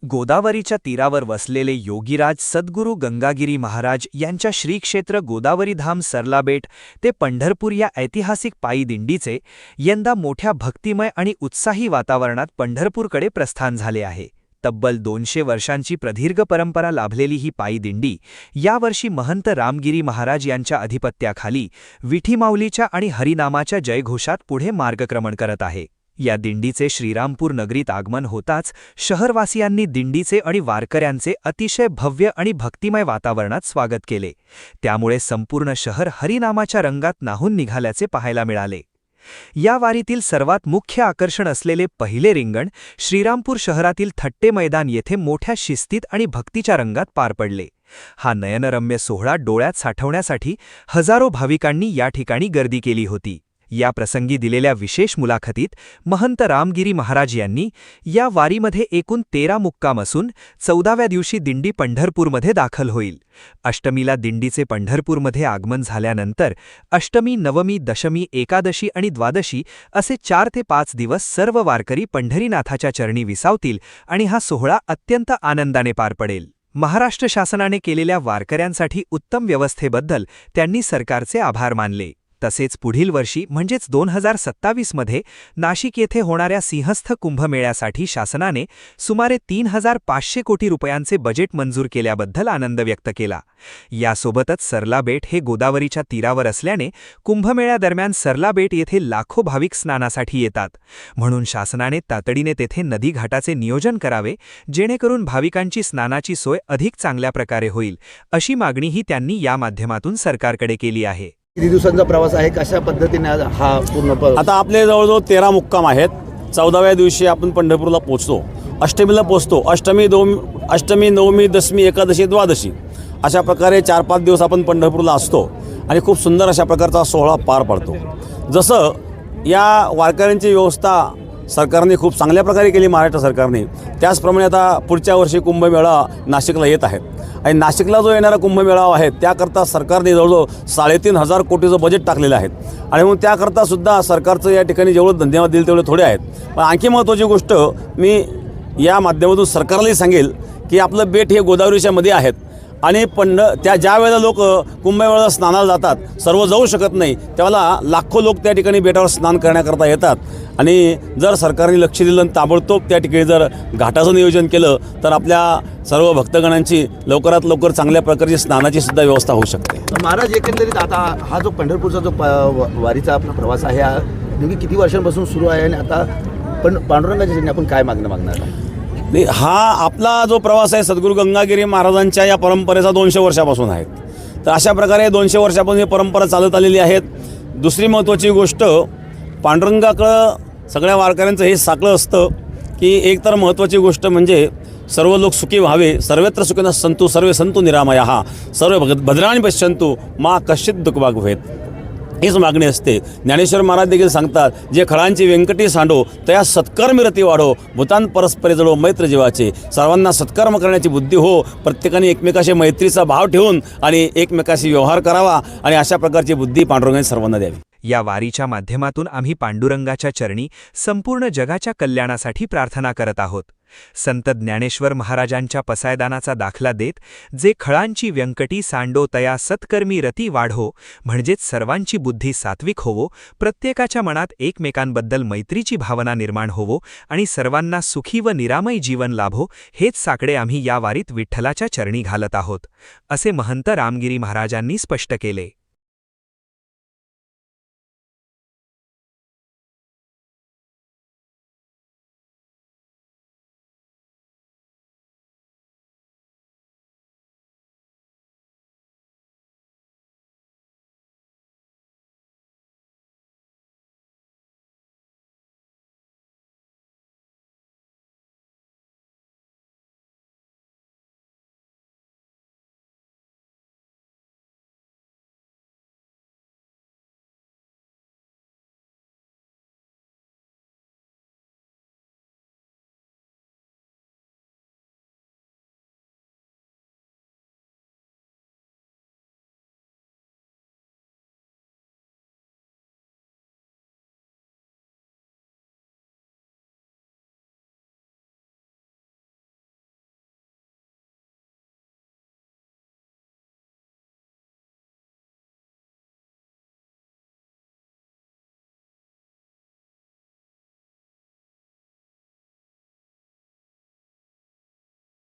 गोदावरीच्या तीरावर वसलेले योगीराज सद्गुरू गंगागिरी महाराज यांच्या श्रीक्षेत्र गोदावरीधाम सरलाबेट ते पंढरपूर या ऐतिहासिक पायी दिंडीचे यंदा मोठ्या भक्तिमय आणि उत्साही वातावरणात पंढरपूरकडे प्रस्थान झाले आहे। तब्बल 200 वर्षांची प्रदीर्घ परंपरा लाभलेली ही पायी दिंडी यावर्षी महंत रामगिरी महाराज यांच्या अधिपत्याखाली विठीमाऊलीच्या आणि हरिनामाच्या जयघोषात पुढे मार्गक्रमण करत आहे। या दिंडीचे श्रीरामपूर नगरीत आगमन होताच शहरवासियांनी दिंडीचे आणि वारकऱ्यांचे अतिशय भव्य आणि भक्तिमय वातावरणात स्वागत केले। त्यामुळे संपूर्ण शहर हरिनामाच्या रंगात न्हाऊन निघाल्याचे पाहायला मिळाले। या वारीतील सर्वात मुख्य आकर्षण असलेले पहिले रिंगण श्रीरामपूर शहरातील थट्टे मैदान येथे मोठ्या शिस्तीत आणि भक्तीच्या रंगात पार पडले। हा नयनरम्य सोहळा डोळ्यात साठवण्यासाठी हजारो भाविकांनी या ठिकाणी गर्दी केली होती। या प्रसंगी दिलेल्या विशेष मुलाखतीत महंत रामगिरी महाराज यांनी या वारीमध्ये एकूण 13 मुक्काम असून 14व्या दिवशी दिंडी पंढरपूरमध्ये दाखल होईल। अष्टमीला दिंडीचे पंढरपूरमध्ये आगमन झाल्यानंतर अष्टमी, नवमी, दशमी, एकादशी आणि द्वादशी असे 4 ते 5 दिवस सर्व वारकरी पंढरीनाथाच्या चरणी विसावतील आणि हा सोहळा अत्यंत आनंदाने पार पडेल। महाराष्ट्र शासनाने केलेल्या वारकऱ्यांसाठी उत्तम व्यवस्थेबद्दल त्यांनी सरकारचे आभार मानले। तसेच पुढील वर्षी म्हणजेच 2027 मध्ये नाशिक येथे होणाऱ्या सिंहस्थ कुंभमेळ्यासाठी शासनाने सुमारे 3500 कोटी रुपयांचे बजेट मंजूर केल्याबद्दल आनंद व्यक्त केला। यासोबतच सरलाबेट हे गोदावरीच्या तीरावर असल्याने कुंभमेळ्यादरम्यान सरलाबेट येथे लाखो भाविक स्नानासाठी येतात, म्हणून शासनाने तातडीने तेथे नदी घाटाचे नियोजन करावे जेणेकरून भाविकांची स्नानाची सोय अधिक चांगल्या प्रकारे होईल, अशी मागणीही त्यांनी या माध्यमातून सरकारकडे केली आहे। किती दिवसांचा प्रवास आहे, कशा पद्धतीने हा पूर्ण आता आपले जवळजवळ 13 मुक्काम आहेत। 14व्या दिवशी आपण पंढरपूरला पोहोचतो, अष्टमीला पोहोचतो। अष्टमी, नवमी, दशमी, एकादशी, द्वादशी अशा प्रकारे 4-5 दिवस आपण पंढरपूरला असतो आणि खूप सुंदर अशा प्रकारचा सोहळा पार पडतो। जसं या वारकऱ्यांची व्यवस्था सरकारने खूप चांगल्या प्रकारे केली, महाराष्ट्र सरकारने, त्याचप्रमाणे आता पुढच्या वर्षी कुंभमेळा नाशिकला येत आहे आणि नाशिकला जो येणारा कुंभमेळा आहे त्याकरता सरकारने जवळजवळ 3500 कोटीचं बजेट टाकलेलं आहे आणि म्हणून त्याकरता सुद्धा सरकारचं या ठिकाणी जेवढं धन्यवाद दिले तेवढे थोडे आहेत। पण आणखी महत्त्वाची गोष्ट मी या माध्यमातून सरकारलाही सांगेल की आपलं बेट हे गोदावरीच्या मध्ये आहेत आणि ज्या वेळेला लोक कुंभमेळ्याला स्नानाला जातात, सर्व जाऊ शकत नाही, त्यावेळेला लाखो लोक त्या ठिकाणी बेटावर स्नान करण्याकरता येतात आणि जर सरकारने लक्ष दिलं आणि ताबडतोब त्या ठिकाणी जर घाटाचं नियोजन केलं तर आपल्या सर्व भक्तगणांची लवकरात लवकर चांगल्या प्रकारची स्नानाची सुद्धा व्यवस्था होऊ शकते। महाराज, एकंदरीत आता हा जो पंढरपूरचा जो वारीचा आपला प्रवास आहे हा नेमकी किती वर्षांपासून सुरू आहे आणि आता पण पांडुरंगाच्या चरणी आपण काय मागणार? नाही, हा आपला जो प्रवास आहे सद्गुरू गंगागिरी महाराजांच्या या परंपरेचा 200 वर्षापासून आहे। तर अशा प्रकारे 200 वर्षापासून ही परंपरा चालत आलेली आहे। दुसरी महत्त्वाची गोष्ट, पांडुरंगाकडं सगळ्या वारकऱ्यांचं हे साकळं असतं की एक तर महत्त्वाची गोष्ट म्हणजे सर्व लोक सुखी व्हावे, सर्वत्र सुखिनः सन्तु सर्वे सन्तु निरामयाः सर्व भद्राणि पश्यन्तु मा कश्चित् दुःखभाग् भवेत्, हीच मागणी असते। ज्ञानेश्वर महाराज देखील सांगतात, जे खळांची व्यंकटी सांडो तया सत्कर्मी रती वाढो, भूतान परस्परे जळो मैत्र जीवाचे, सर्वांना सत्कर्म करण्याची बुद्धी हो, प्रत्येकाने एकमेकाशी मैत्रीचा भाव ठेवून आणि एकमेकाशी व्यवहार करावा आणि अशा प्रकारची बुद्धी पांडुरंगाने सर्वांना द्यावी। या वारीच्या माध्यमातून आम्ही पांडुरंगाच्या चरणी संपूर्ण जगाच्या कल्याणासाठी प्रार्थना करत आहोत। संत ज्ञानेश्वर महाराजांच्या पसायदानाचा दाखला देत, जे खळांची व्यंकटी सांडो तया सत्कर्मी रती वाढो, म्हणजेच सर्वांची बुद्धी सात्विक होवो, प्रत्येकाच्या मनात एकमेकांबद्दल मैत्रीची भावना निर्माण होवो आणि सर्वांना सुखी व निरामय जीवन लाभो, हेच साकडे आम्ही या वारीत विठ्ठलाच्या चरणी घालत आहोत, असे महंत रामगिरी महाराजांनी स्पष्ट केले।